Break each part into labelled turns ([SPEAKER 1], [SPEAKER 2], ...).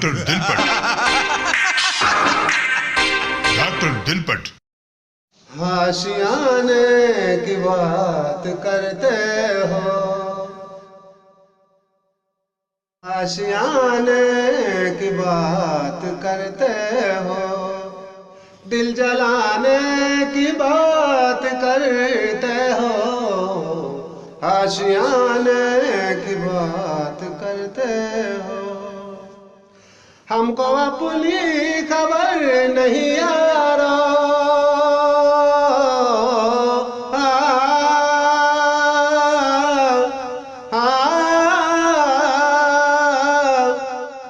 [SPEAKER 1] Doctor दिलपट। Doctor दिलपट।
[SPEAKER 2] आशियाने की बात करते हो, आशियाने की बात करते हो, दिल जलाने की बात करते हो, आशियाने की बात करते हो। हमको अपनी खबर नहीं यारो,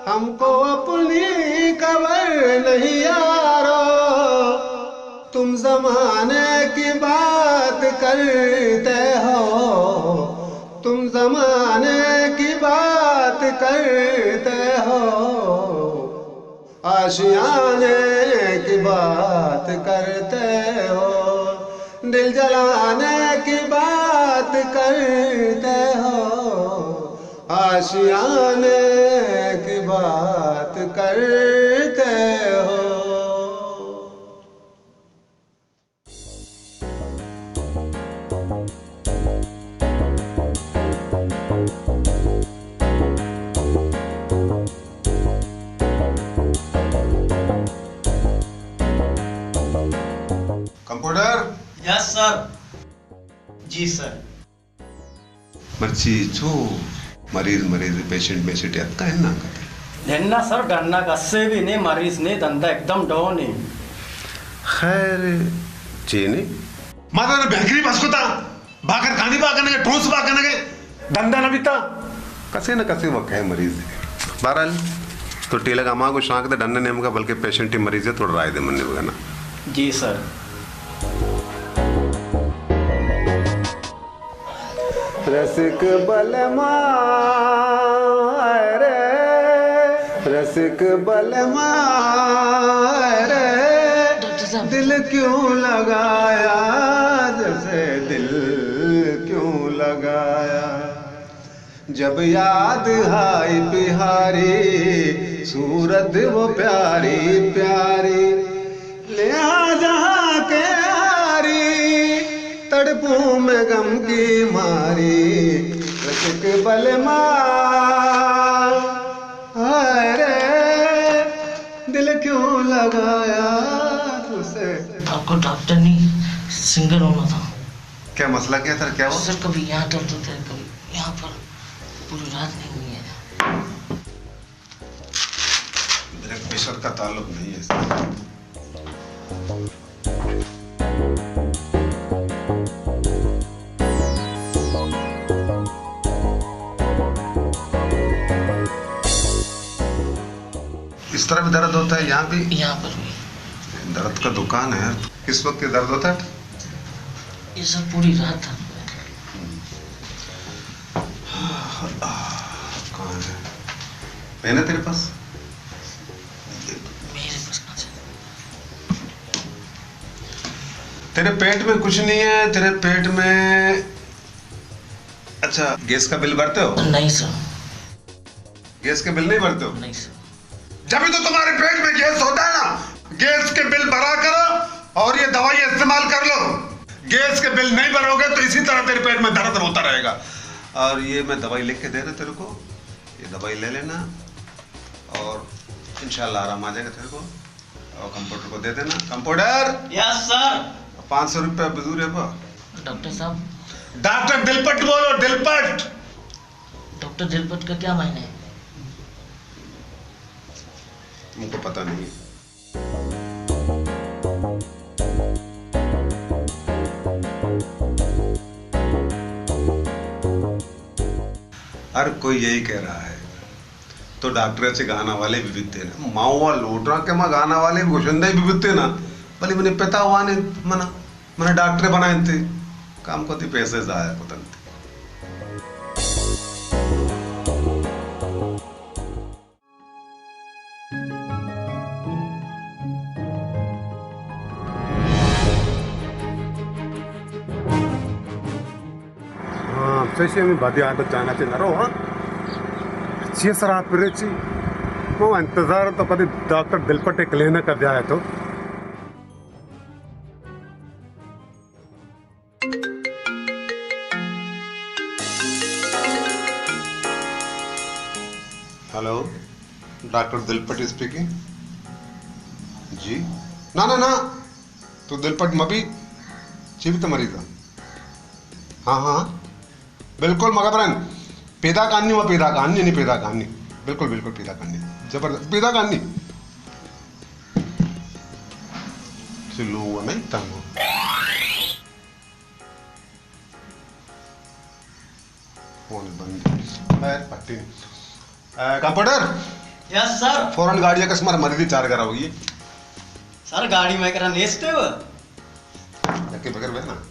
[SPEAKER 2] हमको अपनी खबर नहीं यारो, तुम जमाने की बात करते हो, तुम जमाने की बात करते हो, आशियाने की बात करते हो, दिल जलाने की बात करते हो, आशियाने की बात करते हो। कंप्यूटर।
[SPEAKER 3] Yes sir. जी सर।
[SPEAKER 2] मर्ची जो मरीज पेशेंट में से क्या है ना
[SPEAKER 3] धन्ना सर डरना कस्से भी नहीं, मरीज ने धंधा एकदम डाउन है।
[SPEAKER 2] खैर चेने
[SPEAKER 1] माता ने बैंकरी बसकुता बाकर खानी बाकने के ठोस बाकने के धंधा न बीता
[SPEAKER 2] कसे न कसे वक्त है मरीज बहरहाल तो टीला का माँ को शांक दे डरने नेम का बल्कि पेशेंट ही मरीज है थोड़ा राय दे मनने बगना।
[SPEAKER 3] जी सर।
[SPEAKER 2] रसिक बलमा रे, रसिक बलमा रे, दिल क्यों लगाया जैसे दिल क्यों लगाया, जब याद आई बिहारी सूरत वो प्यारी प्यारी, ले आ जहाँ के हारी तड़पूं में गम की मारी, रसिक बलमा रे, दिल क्यों लगाया तुझसे।
[SPEAKER 4] आपको डॉक्टर नहीं सिंगल होना था।
[SPEAKER 2] क्या मसला क्या था, क्या हुआ?
[SPEAKER 4] सर कभी यहाँ दर्द होता है, कभी यहाँ पर, पूरी रात नहीं हुई है।
[SPEAKER 2] ब्लड प्रेशर का ताल्लुक नहीं है। इस तरह भी दर्द होता है, यहाँ भी?
[SPEAKER 4] यहाँ पर भी।
[SPEAKER 2] दर्द का दुकान है। किस वक्त ये दर्द होता है?
[SPEAKER 4] ये सब पूरी रात था।
[SPEAKER 2] कहाँ है पेन है तेरे पास?
[SPEAKER 4] मेरे पास कहाँ से?
[SPEAKER 2] तेरे पेट में कुछ नहीं है, तेरे पेट में। अच्छा गैस का बिल भरते हो?
[SPEAKER 4] नहीं सर।
[SPEAKER 2] गैस के बिल नहीं भरते हो?
[SPEAKER 4] नहीं सर।
[SPEAKER 1] जब भी तो तुम्हारे पेट में गैस होता है ना, गैस के बिल भरा करो और ये दवाई इस्तेमाल कर लो। गैस के बिल नहीं भरोगे तो इसी तरह तेरे पेट में दर्द होता रहेगा।
[SPEAKER 2] और ये मैं दवाई लिख के दे रहा तेरे को, ये दवाई ले लेना और इंशाल्लाह आराम आ जाएगा तेरे को। और कंप्यूटर को दे देना। कंप्यूटर।
[SPEAKER 3] Yes sir.
[SPEAKER 2] 500 रुपया बजूर है।
[SPEAKER 4] डॉक्टर साहब।
[SPEAKER 1] डॉक्टर दिलपट बोलो, दिलपट।
[SPEAKER 4] डॉक्टर दिलपट का क्या मायने है?
[SPEAKER 2] तुमको पता नहीं। हर कोई यही कह रहा है तो डॉक्टर से गाना वाले भी बिकते ना, माओवा लूट रहा के माँ गाना वाले भी घुसंदे भी बिकते ना, भले मैंने पिता हुआ ने मना मैंने डॉक्टर बनाए थे काम को थी पैसे जाया को तंते। हाँ, जैसे मैं बातें आता चाहना चाहिए ना रो हाँ, अच्छी सराब पर रही वो इंतजार तो कभी डॉक्टर दिलपट्टे क्लिनिक कर जाए तो हेलो डॉक्टर दिलपट्टी स्पीकिंग जी ना ना ना तो दिलपट मबी जीवित मरीज हाँ हाँ बिल्कुल मगर पैदा कानी व पैदा कानी नहीं पैदा कानी बिल्कुल बिल्कुल पैदा कानी जबरदस्त पैदा कानी चिल्लो हुआ नहीं तंग फोन बंद पट्टी कंप्यूटर
[SPEAKER 3] यस सर
[SPEAKER 2] फौरन गाड़ी का स्मार मरीज चार करा होगी
[SPEAKER 3] सर गाड़ी में करा नेस्ते हो
[SPEAKER 2] के बगैर ना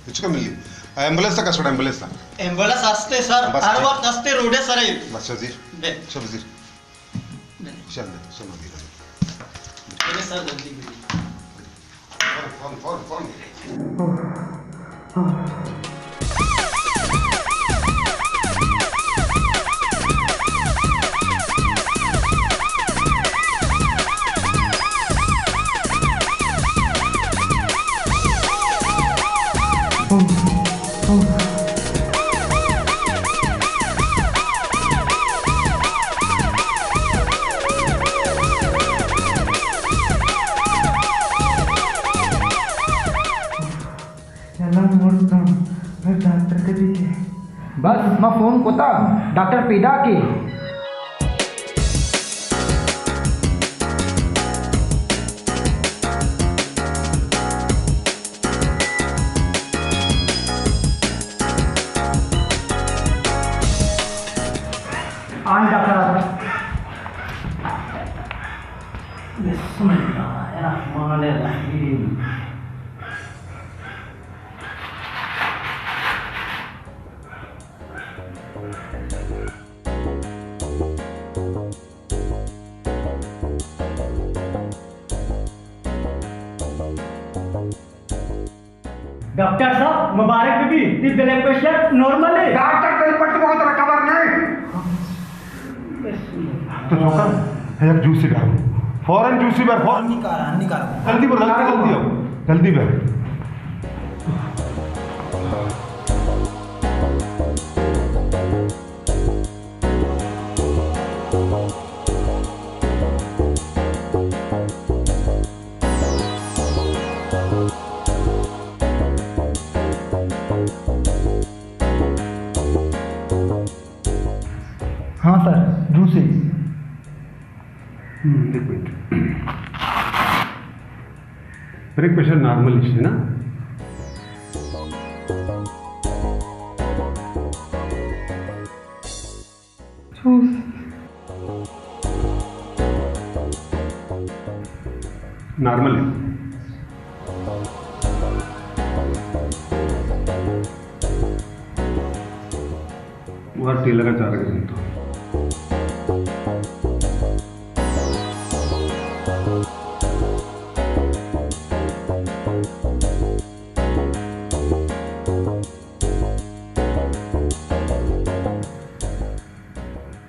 [SPEAKER 2] इसको मिली एम्बुलेंस का छोड़ा एम्बुलेंस था
[SPEAKER 3] एम्बुलेंस आस्ते सर हर वक्त आस्ते रोडे सर
[SPEAKER 2] बस जी चल जी चल सुनो दी
[SPEAKER 3] मेरे सर जल्दी
[SPEAKER 2] फौरन
[SPEAKER 5] बस मैं फोन कोता डॉक्टर पेदा के आन डॉक्टर बिस्मिल्लाहिर्रहमानिर्रहीम डॉक्टर साहब मुबारक बीबी ती ब्लड प्रेशर नॉर्मल है
[SPEAKER 1] डॉक्टर दिलपट्टी को तो खबर नहीं तो चौका है एक जूसी का फौरन जूसी पर फौरन
[SPEAKER 5] निकाल
[SPEAKER 1] जल्दी बोल जल्दी आओ जल्दी बैठ
[SPEAKER 5] हाँ सर जूसी
[SPEAKER 2] एक मिनट ब्लड प्रेशर नॉर्मल है ना नॉर्मल है वह टी लगा चाह रहे तो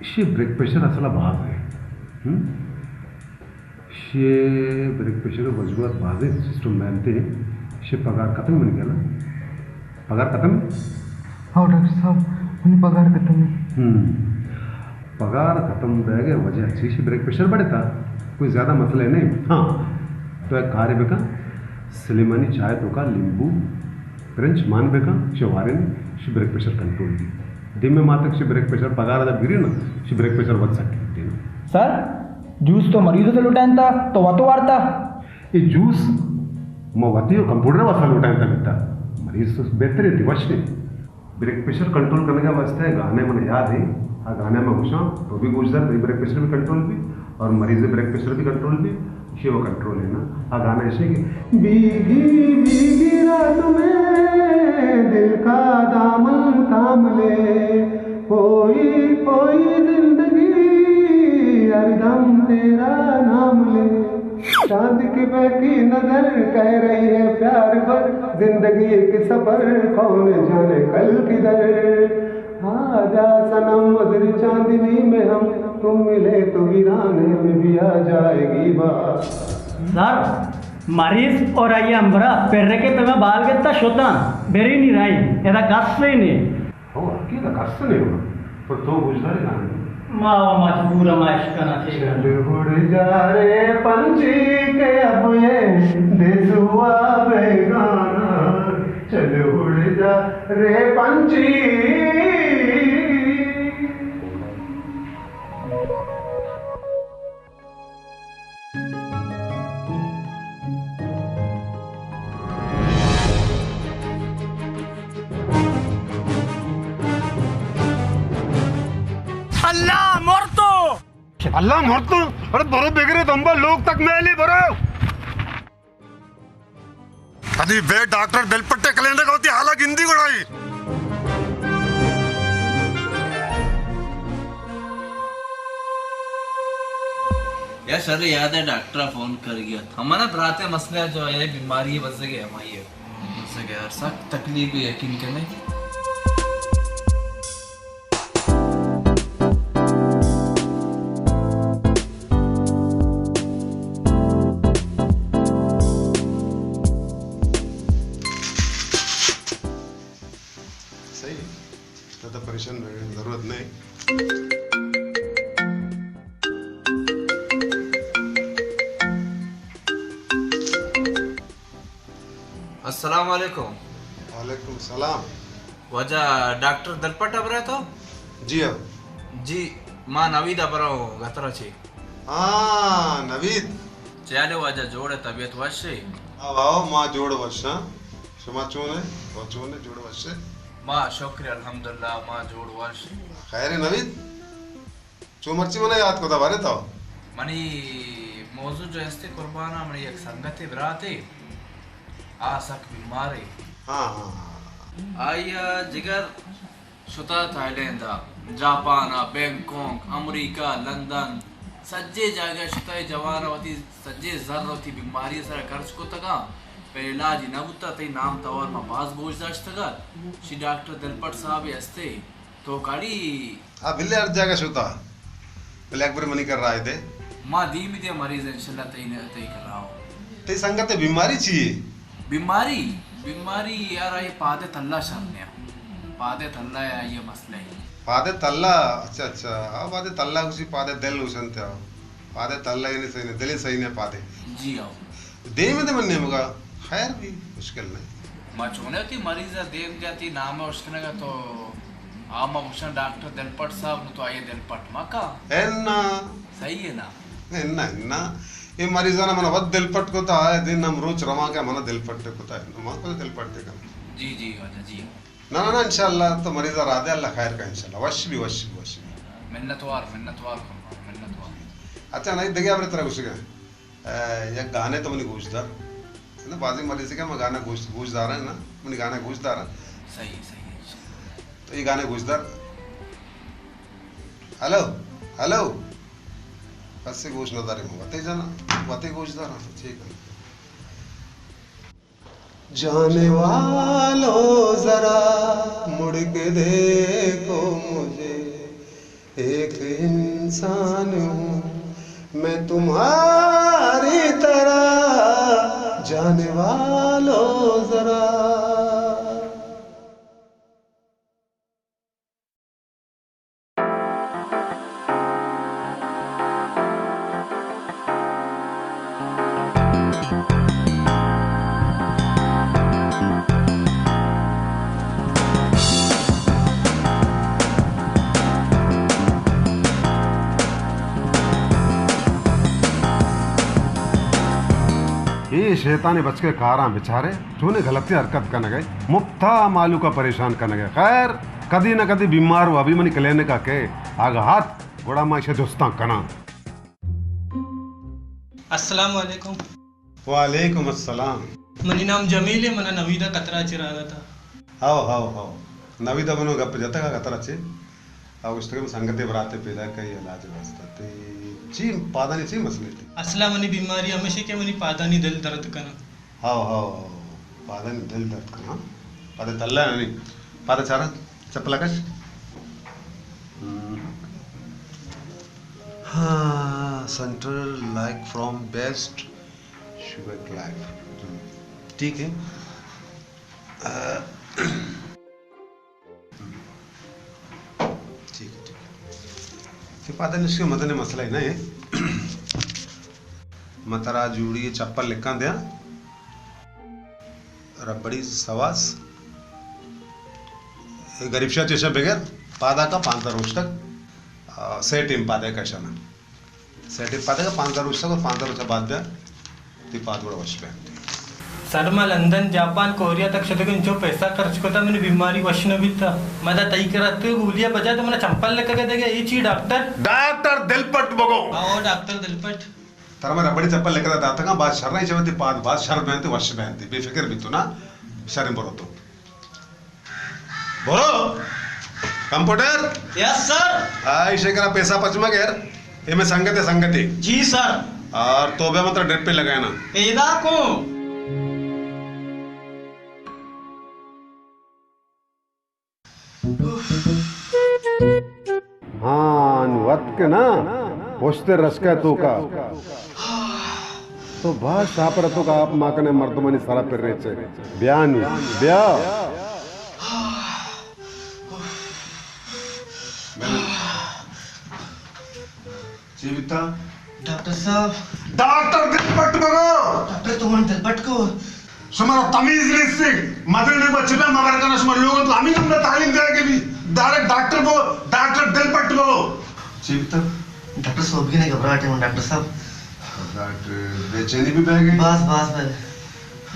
[SPEAKER 2] शे ब्लड प्रेशर असला भाग आहे शे ब्लड प्रेशर वजूहात भाग आहे सिस्टम मानते शे पगार खत्म बन गया ना पगार खत्म
[SPEAKER 5] हाँ डॉक्टर साहब उन्हें पगार खत्म है
[SPEAKER 2] पगार खत्म रह गया वजह अच्छी शे ब्लड प्रेशर बढ़े था कोई ज़्यादा मसला है नहीं हाँ तो एक कार्य बेका सलेमानी चाय तो का नींबू फ्रेंच मान बेका शवारे ने शे ब्लड प्रेशर कंट्रोल की दिन में मात्र शे ब्लड प्रेशर पगार जब गिरी ना शे ब्लड प्रेशर बढ़ सकती है
[SPEAKER 5] सर जूस तो मरीजों से लुटाइन था तो वह तो वारता
[SPEAKER 2] ये जूस मवाती और कंप्यूटर वाला लुटाइन था बेटा मरीज तो बेहतर है दिवस ने ब्लड प्रेशर कंट्रोल करने का वास्ते है गाने मैंने याद है हाँ गाने में घुसा तो भी गुजर ब्लड प्रेशर भी कंट्रोल भी और मरीज ब्लड प्रेशर भी कंट्रोल भी ये वो कंट्रोल है ना हाँ गाना ऐसे कि भीगी भीगी रात में दिल का दामन थाम ले कोई कोई जिंदगी हरदम तेरा नाम ले चांद की बहकी नजर कह रही है प्यार पर जिंदगी के सफर कौन जाने कल किधर आजा सनम मधुर चांदनी में हम तुम मिले तो वीराने में भी आ जाएगी बात।
[SPEAKER 5] सर मरीज और आइए अंबरा पेर्रे के पे मैं बाल के ता शोता बेरी नहीं रही एदा कष्ट नहीं
[SPEAKER 2] हो अकेला कष्ट नहीं होगा पर तो गुजरे ना
[SPEAKER 5] मावा मजबूर माइश करना चाहिए
[SPEAKER 2] उड़ जा रे पंछी के अब ये देश हुआ बेगाना चल उड़ जा रे पंछी।
[SPEAKER 1] अल्लाह मरतो अरे बरो बेगरे दंबा लोग तक मेली बरो अभी बे डॉक्टर बेलपट्टे कलेंडर का होती हालत हिंदी गुड़ाई
[SPEAKER 6] यार सर याद है डॉक्टर फोन कर गया हमारा भराते मसला जो है बीमारी बच गए हमारी बच गया यार सख्त तकलीफ है यकीन के में
[SPEAKER 2] परेशान जरूरत नहीं।
[SPEAKER 6] अस्सलाम वालेकुम।
[SPEAKER 2] वालेकुम सलाम।
[SPEAKER 6] वजह डॉक्टर दलपट अब रहे तो
[SPEAKER 2] जी अब
[SPEAKER 6] जी मां नवीद अब रहो गतरा छे
[SPEAKER 2] हाँ नवीद
[SPEAKER 6] चले वजह जोड़े तबीयत वशे
[SPEAKER 2] अब आओ माँ जोड़ वर्षा शुमा चूने वो चूने जोड़ वर्षे
[SPEAKER 6] मां शुक्र अल्हम्दुलिल्लाह मां जोड़ वर्ष
[SPEAKER 2] खैर है नवीद चो मर्ची मना याद को दबारे तो
[SPEAKER 6] मनी मौजू जो है कुर्बाना मनी एक संगत बराते आसक बीमारी
[SPEAKER 2] हाँ हाँ
[SPEAKER 6] आया जिगर शुता Thailand Japan Bangkok America London सज्जे जगह शुता जवान होती सज्जे जर होती बीमारी सर खर्च को तका पे इलाज न बुता ते नाम तवर में बाज बोझदाश तका शी डॉक्टर दिलपट साहब हस्ते तो काड़ी
[SPEAKER 2] आ बिल्ले हर जगह शुता ब्लैकबेरी मनी कर रहा है थे
[SPEAKER 6] मां धीमी दे मरीज इंशाल्लाह तई कर रहा हूं
[SPEAKER 2] ते संगत बीमारी चाहिए
[SPEAKER 6] बीमारी बीमारी यार ये पादे तल्ला शरने पादे तल्ला है ये मसला है
[SPEAKER 2] पादे तल्ला अच्छा अच्छा हाँ पादे तल्ला उसी पादे दिल उसन थे पादे तल्ला ये नहीं सही नहीं दिल सही नहीं पादे
[SPEAKER 6] जी आओ
[SPEAKER 2] दे में तो मनने मगा खैर भी मुश्किल नहीं
[SPEAKER 6] मां चोने थी मरीज देव जाती नाम है उसने का तो आमा भूषण डॉक्टर दिलपट साहब ने तो आइए दिलपट मां का
[SPEAKER 2] एन्ना
[SPEAKER 6] सही है ना
[SPEAKER 2] एन्ना एन्ना ये मरीजाना मन वद दिलपट को तो आए दिन हम रोज रमा के मन दिलपट को तो है मां को दिलपट देगा
[SPEAKER 6] जी जी वाजा जी
[SPEAKER 2] ना ना ना इंशाल्लाह तो मरीजा राधे अल्लाह खैर का इंशाल्लाह वश भी
[SPEAKER 6] मिन्नतवार
[SPEAKER 2] अच्छा नहीं देखिए आपने तरह कुछ ये गाने तो मैंने गूंजदार है ना बाजी मरीज का मैं गाना गूंजदार है ना मैंने गाना गूंजदार
[SPEAKER 6] सही है
[SPEAKER 2] तो ये गाने गूंजदार हेलो हेलो बस से गूंजदार है वते जाना वते गूंजदार ठीक है जाने वालों जरा मुड़ के देखो मुझे एक इंसान हूँ मैं तुम्हारी तरह जाने वालों जरा शैतानी बच के कारा बेचारे जोने गलती हरकत करने गए मुफ्ता मालू का परेशान करने गए खैर कदी न कदी बीमार हुआ अभी मनी कलेने का के आग हाथ बड़ा माशे दोस्ता कना
[SPEAKER 7] अस्सलाम वालेकुम
[SPEAKER 2] वालेकुम अस्सलाम
[SPEAKER 7] मनी नाम जमील है मना नवीदा कतरा चिरागा था
[SPEAKER 2] आओ नवीदा बनो गप जता का कतरा चे और उस तरह संगते बराते पैदा कई इलाज वास्ता ते ची पादानी ची मसले थी
[SPEAKER 7] असला मनी बीमारी हमेशा के मनी पादानी दिल दर्द करना
[SPEAKER 2] हाँ पादानी दिल दर्द करना पादे तल्ला नहीं पादे चारा चप्पल कश हाँ central like from best sugar क्लाइफ ठीक है ठीक है पाता नहीं उसके मतने मसला है ना ये मतरा जूड़ी चप्पल लिखा दिया रबड़ी सवास गरीबशा चेशा बगैर पादा का 5 रोज तक सेट इन पादे का शना सेट इन पादे का 5 रोज तक और 5 रोज बाद में ती पाद बड़ा वश पे
[SPEAKER 5] सर मैं लंदन जापान कोरिया तक शतक जो पैसा खर्च करता मैंने बीमारी वश न भी था मैं तई कराते गोलियां बजा तो मैंने चंपल लेकर के देगा ये चीज
[SPEAKER 1] डॉक्टर दिलपट बगो
[SPEAKER 7] हाँ डॉक्टर दिलपट
[SPEAKER 2] तर मैं रबड़ी चप्पल लेकर आता था बात शर नहीं चलती बात शर पहनते वश पहनते बेफिक्र भी तू ना शर्म बरो तो बोलो कंप्यूटर
[SPEAKER 5] यस सर
[SPEAKER 2] आई शेकरा पैसा पचमा गैर ये में संगत है संगति
[SPEAKER 5] जी सर
[SPEAKER 2] और तोबे मतलब डेट पे लगाए ना
[SPEAKER 5] एदा को
[SPEAKER 2] हाँ वक्त के ना पोस्ते रस का तो का तो बात सापर तो का आप माकने मर्दमनी सारा फिर रहे थे ब्यानी ब्याह जीविता
[SPEAKER 4] डॉक्टर साहब
[SPEAKER 1] डॉक्टर दिलपट बगो
[SPEAKER 4] डॉक्टर तुमने दिलपट को
[SPEAKER 1] सुमारो तमीज लिस्सी मदर ने बच्चे पे मगर करना सुमार लोगों तो हमी तुमने तालीम दे के भी डायरेक्ट डॉक्टर दिलपट बगो
[SPEAKER 2] जीविता
[SPEAKER 4] डॉक्टर साहब की नहीं घबराहट है डॉक्टर साहब
[SPEAKER 2] डॉक्टर बेचैनी भी बह गई
[SPEAKER 4] बस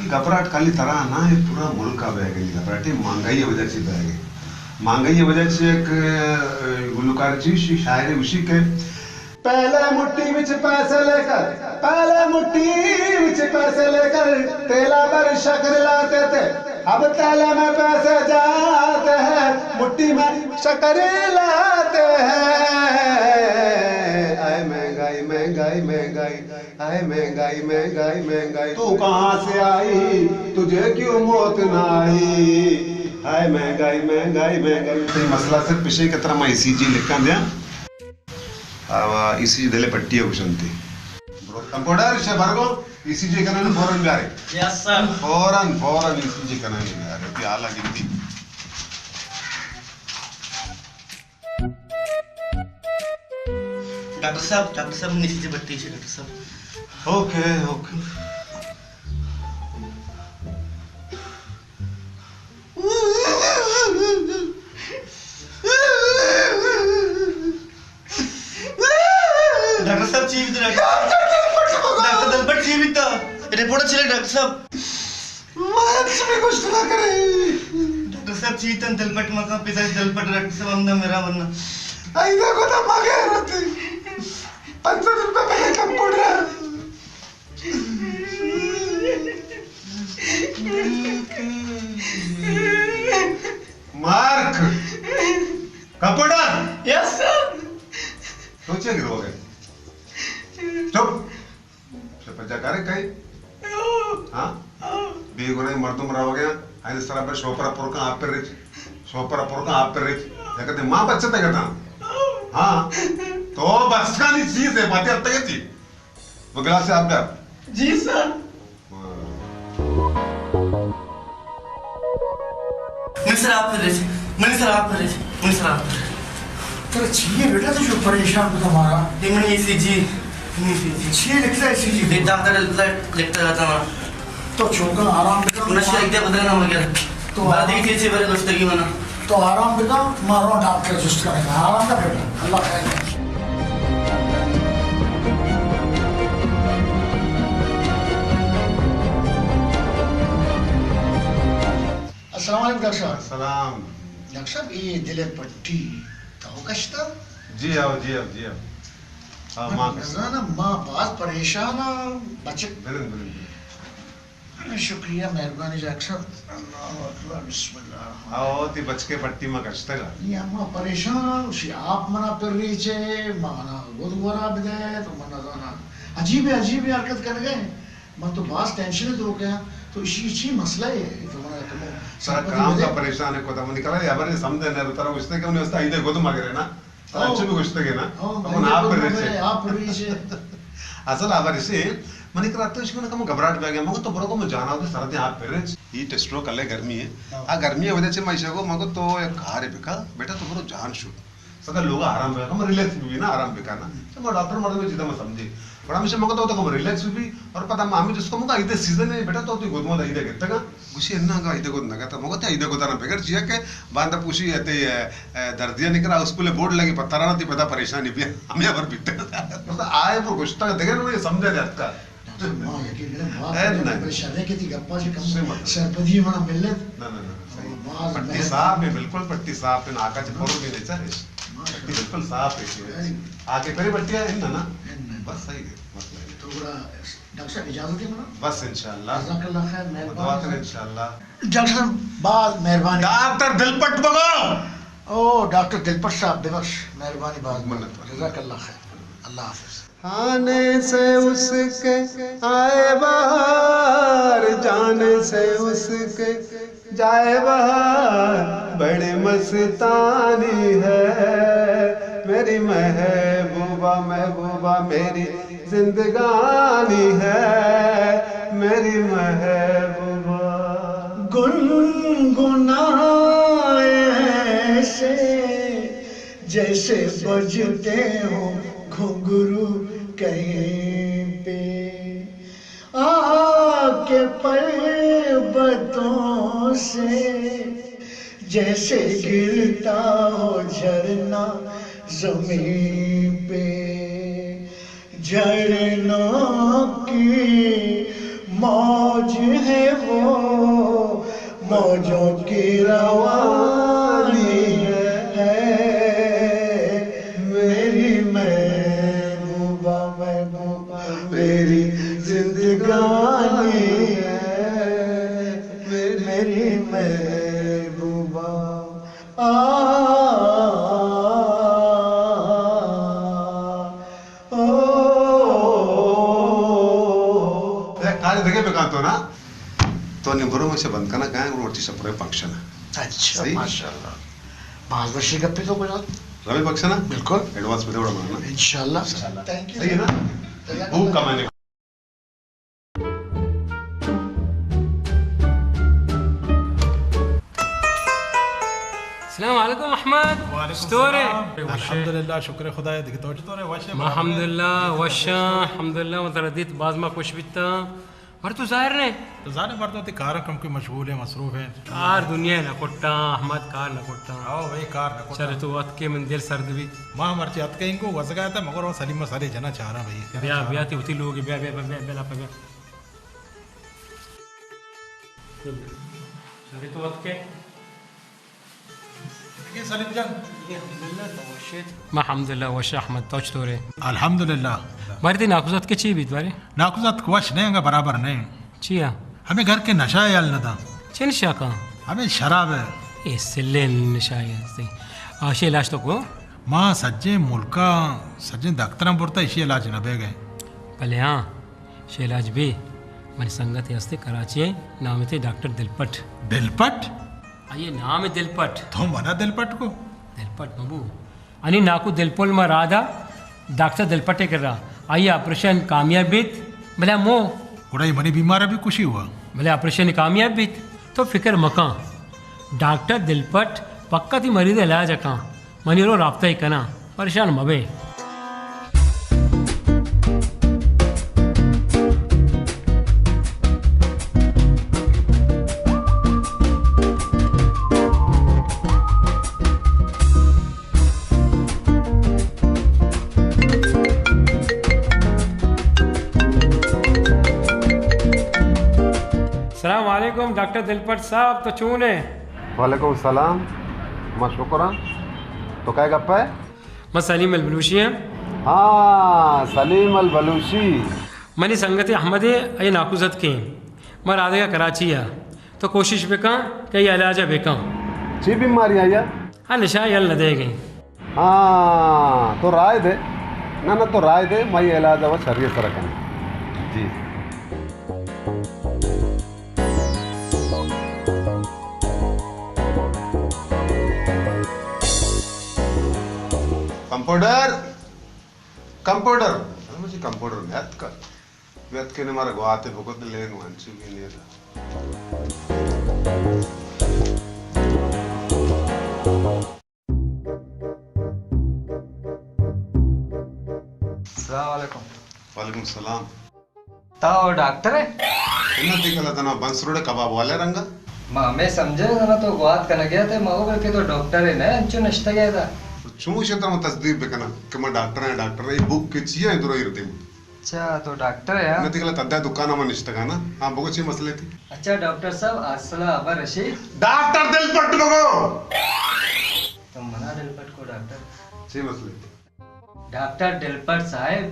[SPEAKER 2] घबराहट खाली तरह ना ये पूरा मुल्क का बह गई घबराहट महंगाई की वजह से बह गई महंगाई की वजह से एक गुलकार जी शायरी उसी के पहले मुट्ठी विच पैसे लेकर तेला पर शक्कर लाते थे अब तेले में पैसे जाते हैं मुट्ठी में शक्कर लाते हैं आए महंगाई महंगाई महंगाई आए महंगाई महंगाई महंगाई तू कहाँ से आई तुझे क्यों मौत ना आई हाय महंगाई महंगाई महंगाई तो मसला सिर्फ पिछले की तरह मैं ईसीजी लिखा दिया ईसीजी दिले पट्टी है कुशंती कंप्यूटर से भरगो ईसीजी करने ने फौरन जा रहे
[SPEAKER 5] यस सर
[SPEAKER 2] फौरन ईसीजी करने ने जा रहे थी आला गिनती
[SPEAKER 4] डॉक्टर साहब नीचे से बत्ती है डॉक्टर साहब
[SPEAKER 2] ओके
[SPEAKER 4] डॉक्टर साहब जीवित डॉक्टर दिलपट जीवित रिपोर्ट चले डॉक्टर साहब
[SPEAKER 2] कुछ ना करे
[SPEAKER 4] डॉक्टर साहब जीवित दिलपट मका पिता दिलपट डॉक्टर साहब हमने मेरा वरना
[SPEAKER 2] आई देखो तो मांगे रहती 500 रुपए पहले computer mark computer
[SPEAKER 4] yes sir
[SPEAKER 2] सोचे गिरोगे चुप पजा करे कहीं हाँ बेगुनाह मर्दुम रह गया आइने सरा पे शोपरा आप पे रिच कहते माँ बच्चे तक कहता हाँ तो बस का नहीं चीज है बातें अब तक थी वो गिलास से आप
[SPEAKER 4] जी सर मिस्टर आप
[SPEAKER 8] तेरा चाहिए बेटा तो जो परेशान को हमारा
[SPEAKER 4] इमनी सीजी
[SPEAKER 8] चाहिए लिखता है सीजी
[SPEAKER 4] ये डॉक्टर लिखता रहता ना
[SPEAKER 8] तो चौका आराम
[SPEAKER 4] नशा एक दे बदलना हो गया
[SPEAKER 8] तो
[SPEAKER 4] बादी की से बड़े दोस्त की मना
[SPEAKER 8] तो आराम बेटा मारो डॉक्टर जस्ट करेगा आराम का बेटा अल्लाह खैर अस्सलाम वालेकुम डॉक्टर साहब
[SPEAKER 2] सलाम
[SPEAKER 8] डॉक्टर साहब ये दिल पट्टी तो कश्ता
[SPEAKER 2] जी आओ हाँ माँ
[SPEAKER 8] ना माँ बहुत परेशान बच्चे
[SPEAKER 2] बिल्कुल
[SPEAKER 8] शुक्रिया मेहरबानी डॉक्टर साहब अल्लाह अकबर बिस्मिल्लाह
[SPEAKER 2] आओ ती बचके पट्टी में कष्ट का
[SPEAKER 8] ये अम्मा परेशान उसी आप मना कर रही चे माना वो दोबारा बिदे तो मना जाना अजीब हरकत कर गए मैं तो बास टेंशन दो गया तो इसी मसला है तो मना
[SPEAKER 2] सारा काम का परेशान है कोता निकला या बरे समझे न तरह उसने क्यों नहीं उसता इधर गोद मांगे रे ना अच्छे भी कुछ तक है ना हम आप पर रीचे असल आवरिसे मने कराते उसमें कम घबराहट पे गया मगर तो बरो को मैं जाना होता सर्दी आप फिर ये टेस्टरो कल गर्मी है आ गर्मी है वजह से मैं को मगर तो एक घारे बेका बेटा तो बरो जान शू सका लोग आराम पे हम रिलैक्स भी ना आराम पे ना तो मैं डॉक्टर मर्द में जितना मैं समझे बड़ा हमेशा मगर तो हम रिलैक्स भी और पता मामी जिसको मगर इधर सीजन है बेटा तो गोद में इधर के तक कुछ इन्ना का इधर को नगा तो मगर इधर को ताना बेगर जिया के बांधा पूछी आते दर्दियां निकला उसको ले बोर्ड लगी पत्थर ना थी पता परेशानी भी हमें पर बीते मतलब आए पर कुछ तक देखे ना समझा जाता
[SPEAKER 8] परेशानी के थी गप्पा से कम सरपंची मना मिलने
[SPEAKER 2] पट्टी साफ है बिल्कुल पट्टी साफ है आका से फोड़ भी नहीं चाहिए पट्टी बिल्कुल साफ है आके करी पट्टियां इन ना बस सही है मतलब
[SPEAKER 8] तो बड़ा डॉक्टर साहब इजाजत है मना
[SPEAKER 2] बस इंशाल्लाह
[SPEAKER 8] जज़ाकल्लाह खैर मेहरबानी
[SPEAKER 2] दुआ करें इंशाल्लाह
[SPEAKER 8] डॉक्टर साहब बात मेहरबानी
[SPEAKER 1] डॉक्टर दिलपट बगो
[SPEAKER 8] ओ डॉक्टर दिलपट साहब बेबस मेहरबानी बात जज़ाकल्लाह खैर अल्लाह हाफिज़
[SPEAKER 2] आने से उसके आए बाहर जाने से उसके जाए बाहर बड़े मस्तानी है मेरी महबूबा महबूबा मेरी जिंदगानी है मेरी महबूबा
[SPEAKER 8] गुनगुनाए ऐसे जैसे बजते हो घुंघरू कहीं पे आके पर्वतों से जैसे गिरता हो झरना जमीन पे झरनों की मौज है वो मौजों की रवानी है मेरी महबूबा महबूबा मेरी जिंदगानी है मेरी महबूबा
[SPEAKER 2] देखे पे तो ना तो निबरो में से बंद करना कहाँ रोटी से पूरे फंक्शन है
[SPEAKER 8] अच्छा माशाल्लाह पाँच वर्ष गप्पे तो कोई
[SPEAKER 2] रवि फंक्शन है
[SPEAKER 8] बिल्कुल
[SPEAKER 2] एडवांस में थोड़ा मारना
[SPEAKER 8] इंशाल्लाह थैंक यू
[SPEAKER 2] सही है ना भूख कमाने
[SPEAKER 9] अस्सलाम वालेकुम अहमद स्टोरे
[SPEAKER 7] अल्हम्दुलिल्लाह शुक्र खुदा है दिखतो स्टोरे वाशे
[SPEAKER 9] अल्हम्दुलिल्लाह वशा अल्हम्दुलिल्लाह मतरदीत बाज मा खुश बिता मर तू जाहिर ने
[SPEAKER 7] तो जाने मर्दों ते कार कम के मशगूल है मसरूफ है
[SPEAKER 9] कार दुनिया न कोट्टा अहमद कार न कोट्टा
[SPEAKER 7] आओ भाई कार न
[SPEAKER 9] चल तू वत के मन दिल सर्द भी
[SPEAKER 7] मां मरची अत के इनको वजगा था मगर वो सलीम सारे जना चाह रहा भाई
[SPEAKER 9] ब्याह ब्याह ती होती लोग ब्याह ब्याह ब्याह ब्याह ब्याह चल तू वत के
[SPEAKER 7] ये सलीम जान
[SPEAKER 9] अल्हम्दुलिल्लाह वशा अहमद तो स्टोरे
[SPEAKER 7] अल्हम्दुलिल्लाह
[SPEAKER 9] मरदी नाकुजत के ची बीत बारे
[SPEAKER 7] नाकुजत वश नहीं है बराबर नहीं
[SPEAKER 9] चिया
[SPEAKER 7] हमें घर के नशा याल न था
[SPEAKER 9] चिन शाका
[SPEAKER 7] हमें शराब है
[SPEAKER 9] ये सिले नशाया से आशे इलाज तो को
[SPEAKER 7] माँ सज्जे मुल्का सज्जे दख्तरम पुरता इसी इलाज न बे गए
[SPEAKER 9] पहले हाँ शे इलाज भी मेरी संगत हस्ते कराची नाम थे डॉक्टर दिलपट
[SPEAKER 7] दिलपट
[SPEAKER 9] ये नाम है दिलपट
[SPEAKER 7] तो मना दिलपट को
[SPEAKER 9] दिलपट बाबू अनि नाकू दिलपोल में राधा डॉक्टर दिलपटे कर रहा आइए ऑपरेशन कामयाब बीत भले मो
[SPEAKER 7] उड़ाई मनी बीमार अभी खुशी हुआ
[SPEAKER 9] भले ऑपरेशन कामयाब बीत तो फिक्र मकान डॉक्टर दिलपट पक्का थी मरीज इलाज का मनी रो राब्ता ही करना परेशान मबे अस्सलामुअलैकुम डॉक्टर दिलपट साहब तो चून है
[SPEAKER 2] वालेकुम सलाम मां शुक्र तो क्या गप्पा है
[SPEAKER 9] मैं सलीम अल बलूची है
[SPEAKER 2] हाँ सलीम अल बलूची
[SPEAKER 9] मनी संगत अहमद है ये नाकुजत के मैं राधे का कराची है तो कोशिश बेका कि ये इलाज बेका
[SPEAKER 2] ची बीमारी है या
[SPEAKER 9] हाँ नशा यल न दे गई
[SPEAKER 2] हाँ तो राय दे ना तो राय दे मैं ये इलाज वो शरीय से रखना जी कंपाउंडर कंपाउंडर मुझे कंपाउंडर मैथ के ने मारा गोआते भुगत लेंगे वांचू भी नहीं था
[SPEAKER 3] अस्सलामुअलैकुम।
[SPEAKER 2] वालेकुम सलाम।
[SPEAKER 3] ताओ डॉक्टर है?
[SPEAKER 2] इन्हें दिखला था ना बंसरोड़े कबाब वाले रंगा।
[SPEAKER 3] माँ मैं समझे ना तो बात करने गया थे माँ बोल के तो डॉक्टर है ना अंचु नष्ट गया था।
[SPEAKER 2] चुमू क्षेत्र में तस्दीक बेकना कि मैं डॉक्टर है ये बुक के चाहिए इधर ही रहते हैं।
[SPEAKER 3] अच्छा तो डॉक्टर है यार।
[SPEAKER 2] इन्हें दिखला तद्दा दुकान में निष्ठ का ना हाँ बहुत सी मसले थी।
[SPEAKER 3] अच्छा डॉक्टर साहब अस्सलाम अबर रशीद।
[SPEAKER 1] डॉक्टर दिलपट बगो
[SPEAKER 3] तो मना दिलपट को डॉक्टर
[SPEAKER 2] सी मसले थी
[SPEAKER 3] डॉक्टर दिलपट साहब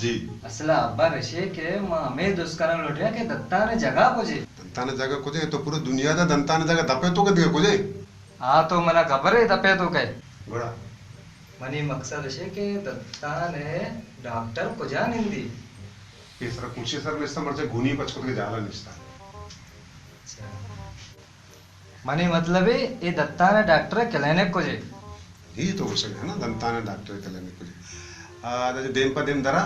[SPEAKER 2] जी
[SPEAKER 3] असला अब्बा रशीद के माँ में दुष्कर्म लौट रहा के दत्ता ने जगह पूछे
[SPEAKER 2] दंता ने जगह कुछ तो पूरी दुनिया दा दंता ने जगह दपे तो के दिए कुछ
[SPEAKER 3] हाँ तो मना खबर है दपे तो कहे
[SPEAKER 2] बड़ा
[SPEAKER 3] मनी मकसद है कि दत्ता ने डॉक्टर को जान हिंदी
[SPEAKER 2] ये सर कुछ सर निस्ता मर्चे गुनी पचको के जाला निस्ता
[SPEAKER 3] मनी मतलब है ये दत्ता ने डॉक्टर क्लिनिक को जे
[SPEAKER 2] ही तो हो सके है ना दंता ने डॉक्टर क्लिनिक को जे देन पर दिन दरा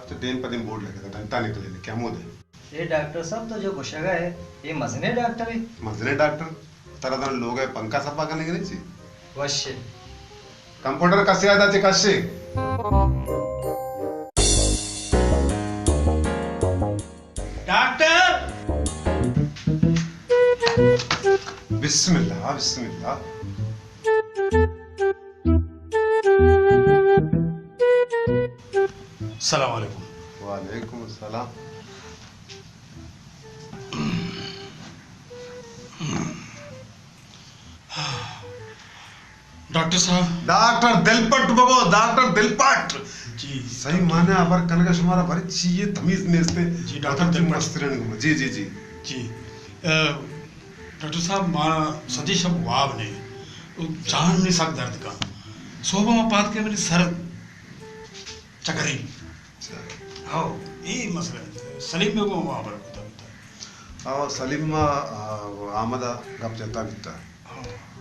[SPEAKER 2] तो देन पर दिन बोर्ड लगे दंता ने क्लिनिक क्या मोद है
[SPEAKER 3] ये डॉक्टर साहब तो जो गुशगा है ये मजने डॉक्टर है
[SPEAKER 2] मजने डॉक्टर तरह तरह लोग है पंखा सफा करने के नहीं ची
[SPEAKER 3] वश्य
[SPEAKER 2] कंप्यूटर कसे आता चे कसे
[SPEAKER 7] डॉक्टर
[SPEAKER 2] बिस्मिल्लाह बिस्मिल्लाह
[SPEAKER 7] सलाम वालेकुम।
[SPEAKER 2] वालेकुम सलाम
[SPEAKER 7] डॉक्टर साहब
[SPEAKER 2] डॉक्टर दिलपट बगो डॉक्टर दिलपट
[SPEAKER 7] जी
[SPEAKER 2] सही माने अबर कनका शुमारा भरी चाहिए तमीज नेस्ते
[SPEAKER 7] जी, डॉक्टर दिलपट।
[SPEAKER 2] मस्त रहने जी जी जी
[SPEAKER 7] जी डॉक्टर साहब मां सदी सब वाब ने जान नहीं सक दर्द का सोबा में बात के मेरी सर चकरी हाँ ये मसला है सलीम में को वहाँ पर
[SPEAKER 2] और सलीम आमदा गप चलता बिता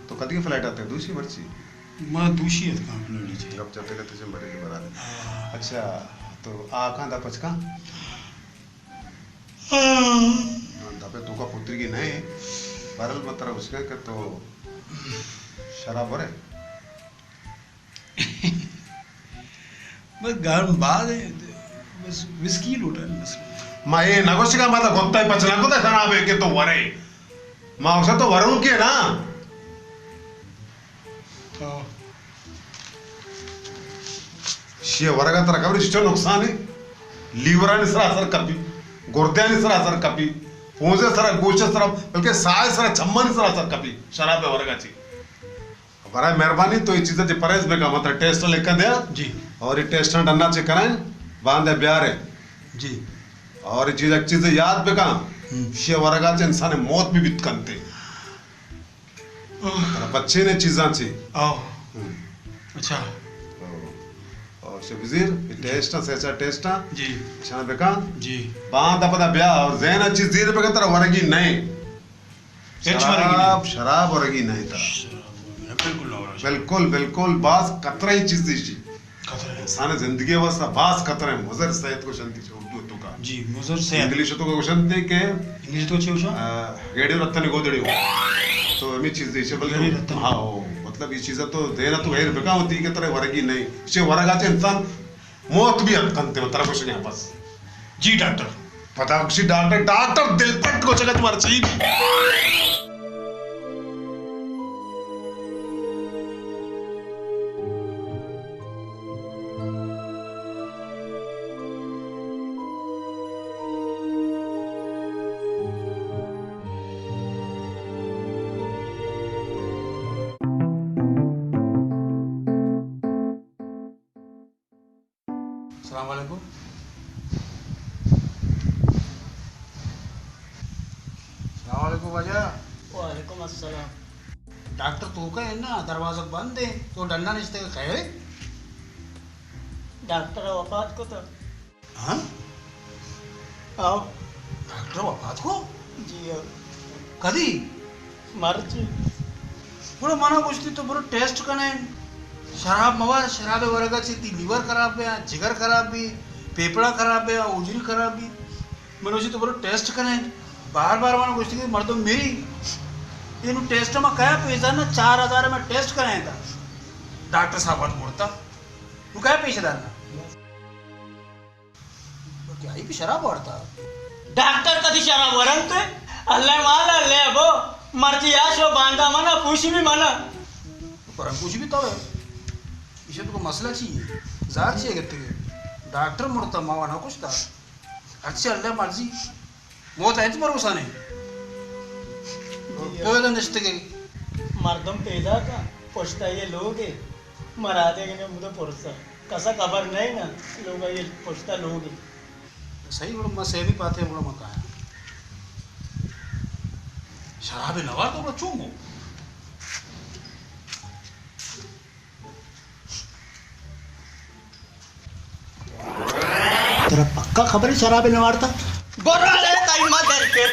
[SPEAKER 2] तो कदी के फ्लाइट आते हैं दूसरी मर्ची
[SPEAKER 7] मैं दूषी है काम ले लीजिए
[SPEAKER 2] गप चलते रहते से बड़े के बराबर अच्छा तो आ कहाँ दा पचका दबे तो का पुत्री की नहीं बरल मतलब उसके के तो शराब भरे
[SPEAKER 7] बस गर्म बाद है बस विस्की लूटा बस
[SPEAKER 2] माँ ये नगोशिका माता गोत्ता ही पचना को तो शराब है के तो वरे माँ उसे तो वरुण के ना
[SPEAKER 7] तो
[SPEAKER 2] शे वरगा तरह कभी जिसको नुकसान है लीवरा ने सरा असर कभी गुर्दे ने सरा असर कभी पूंजे सरा गोश्त सरा बल्कि साय सरा चम्मा ने सरा असर कभी शराब है वरगा ची बड़ा मेहरबानी तो ये चीजें जो परहेज में का मतलब टेस्ट लेकर दिया
[SPEAKER 7] जी
[SPEAKER 2] और ये टेस्ट डन्ना चेक कराएं बांधे ब्यारे
[SPEAKER 7] जी
[SPEAKER 2] और ये चीजें याद पे का शे वरगा चे इंसान मौत भी बीत करते बच्चे ने चीज़ां ची
[SPEAKER 7] आओ अच्छा
[SPEAKER 2] और शे वजीर ये टेस्ट से ऐसा टेस्ट
[SPEAKER 7] जी
[SPEAKER 2] शान बेका
[SPEAKER 7] जी
[SPEAKER 2] बांध अपना ब्याह और जैन चीज दीर पे तरह वरगी नहीं शराब शराब वरगी नहीं था बिल्कुल बिल्कुल बास कतरा ही चीज दी जी इंसान जिंदगी वास्ता बास कतरा मुजर सहित को शांति से उर्दू तो का
[SPEAKER 7] जी मुजर से
[SPEAKER 2] इंग्लिश तो को शांति के
[SPEAKER 7] इंग्लिश तो चाहिए
[SPEAKER 2] रेडियो रत्न गोदड़ी हो तो हमें चीज दी से बल्कि हाँ मतलब ये चीजें तो देना तो गैर बेका होती के तरह वरगी नहीं से वरगा चे इंसान मौत भी अटकनते हो तरह कुछ नहीं बस
[SPEAKER 7] जी डॉक्टर
[SPEAKER 2] पता कुछ डॉक्टर डॉक्टर दिलपट को जगह तुम्हारा चाहिए
[SPEAKER 7] अस्सलाम वालेकुम वालेकुम वजह
[SPEAKER 8] वालेकुम अस्सलाम
[SPEAKER 7] डॉक्टर तो का है ना दरवाजा बंद है तो डंडा निश्ते का खैर है
[SPEAKER 8] डॉक्टर वफात को तो
[SPEAKER 7] हाँ
[SPEAKER 8] आओ
[SPEAKER 7] डॉक्टर वफात को
[SPEAKER 8] जी
[SPEAKER 7] कदी
[SPEAKER 8] मर्जी
[SPEAKER 7] बड़ो माना पूछती तो बड़ो टेस्ट करने शराब मवा शराब वर्गाची ती लिव्हर खराब आहे जिगर खराब भी फेफड़ा खराब है उजरी खराब भी मैंने उसी तो बोलो टेस्ट कराएं बार बार वाला गोष्टी की मर्दों मेरी इन टेस्ट में क्या पैसा ना 4000 में टेस्ट कराएं था डॉक्टर साहब बात बोलता तू क्या पैसे डालना तो क्या ही भी शराब वाढता
[SPEAKER 3] डॉक्टर कधी शराब वरंत अल्लाह वाला ले बो मर्जी आशो बांधा मना खुशी भी मना
[SPEAKER 7] पर हम कुछ भी तो है इसे तो मसला चाहिए जार चाहिए कहते हैं डॉक्टर मुड़ता मावा ना कुछ था अच्छी अल्लाह मर्जी बहुत है भरोसा नहीं कोई निश्चित के
[SPEAKER 3] मर्दम पैदा का पोछता ये लोग है मरा देंगे ना मुझे पुरसा कसा खबर नहीं ना लोग ये पोछता लोग है
[SPEAKER 7] सही बोलो मैं सेमी पाते हैं बोलो मैं कहा शराबी नवा तो बोलो चूंगो
[SPEAKER 8] तेरा पक्का खबर है शराबी नवाड़ता
[SPEAKER 3] गोरा ले ताई मदर के